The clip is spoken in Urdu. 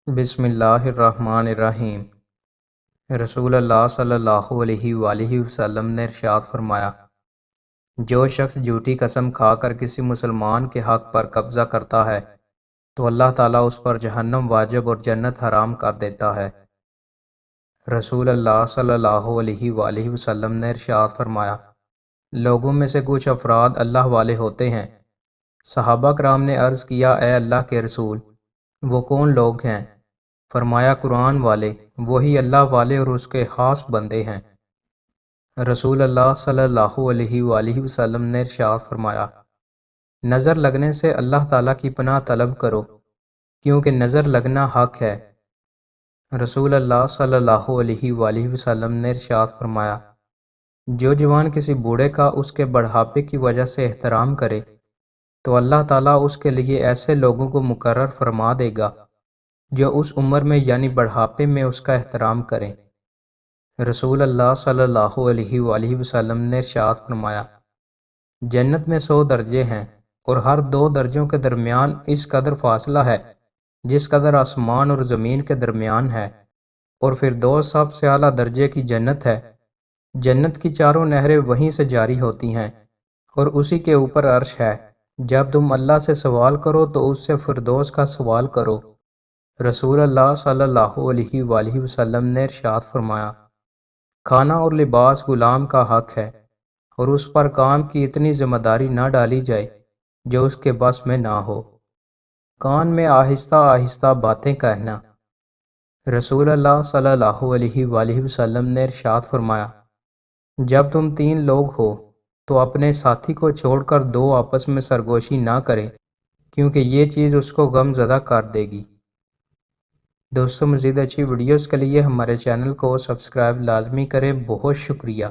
بسم اللہ الرحمن الرحیم۔ رسول اللہ صلی اللہ علیہ وآلہ وسلم نے ارشاد فرمایا، جو شخص جھوٹی قسم کھا کر کسی مسلمان کے حق پر قبضہ کرتا ہے تو اللہ تعالیٰ اس پر جہنم واجب اور جنت حرام کر دیتا ہے۔ رسول اللہ صلی اللہ علیہ وآلہ وسلم نے ارشاد فرمایا، لوگوں میں سے کچھ افراد اللہ والے ہوتے ہیں۔ صحابہ کرام نے عرض کیا، اے اللہ کے رسول، وہ کون لوگ ہیں؟ فرمایا، قرآن والے، وہی اللہ والے اور اس کے خاص بندے ہیں۔ رسول اللہ صلی اللہ علیہ وآلہ وسلم نے ارشاد فرمایا، نظر لگنے سے اللہ تعالیٰ کی پناہ طلب کرو، کیونکہ نظر لگنا حق ہے۔ رسول اللہ صلی اللہ علیہ وآلہ وسلم نے ارشاد فرمایا، جو جوان کسی بوڑھے کا اس کے بڑھاپے کی وجہ سے احترام کرے تو اللہ تعالیٰ اس کے لیے ایسے لوگوں کو مقرر فرما دے گا جو اس عمر میں یعنی بڑھاپے میں اس کا احترام کریں۔ رسول اللہ صلی اللہ علیہ وآلہ وسلم نے ارشاد فرمایا، جنت میں 100 درجے ہیں اور ہر 2 درجوں کے درمیان اس قدر فاصلہ ہے جس قدر آسمان اور زمین کے درمیان ہے، اور فردوس سب سے اعلیٰ درجے کی جنت ہے۔ جنت کی 4 نہریں وہیں سے جاری ہوتی ہیں اور اسی کے اوپر عرش ہے۔ جب تم اللہ سے سوال کرو تو اس سے فردوس کا سوال کرو۔ رسول اللہ صلی اللہ علیہ وآلہ وسلم نے ارشاد فرمایا، کھانا اور لباس غلام کا حق ہے اور اس پر کام کی اتنی ذمہ داری نہ ڈالی جائے جو اس کے بس میں نہ ہو۔ کان میں آہستہ آہستہ باتیں کہنا۔ رسول اللہ صلی اللہ علیہ وآلہ وسلم نے ارشاد فرمایا، جب تم 3 لوگ ہو تو اپنے ساتھی کو چھوڑ کر 2 آپس میں سرگوشی نہ کریں، کیونکہ یہ چیز اس کو غم زدہ کر دے گی۔ دوستو، مزید اچھی ویڈیوز کے لیے ہمارے چینل کو سبسکرائب لازمی کریں۔ بہت شکریہ۔